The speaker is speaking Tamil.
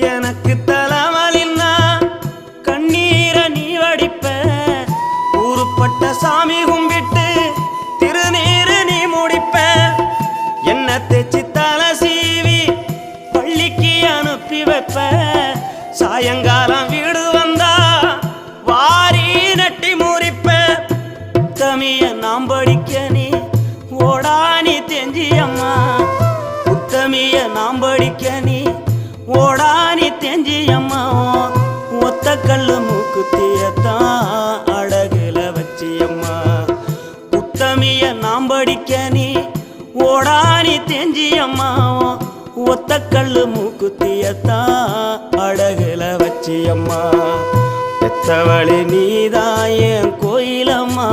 எனக்கு தலைவலின்னா கண்ணீரை நீ வடிப்ப ஊருப்பட்ட சாமி கும்பிட்டு திருநீரு நீ முடிப்ப என்ன தேச்சி தலை சீவி பள்ளிக்கு அனுப்பி வைப்ப சாயங்காலம் வீடு வந்தா வாரி நட்டி முறிப்ப உத்தமிய நாம் படிக்க நீ ஓடானி தெஞ்சியம்மா உத்தமிய நாம் படிக்க நீ ஓடானி தெஞ்சியம்மா ஒத்த கல்லு மூக்குத்தியத்தான் அழகுல வச்சியம்மா உத்தமிய நாம் படிக்க நீ ஓடானி தெஞ்சியம்மா ஒத்த கல்லு மூக்குத்தியத்தான் அழகுல வச்சியம்மா பெத்தவளி நீதான் என் கோயிலம்மா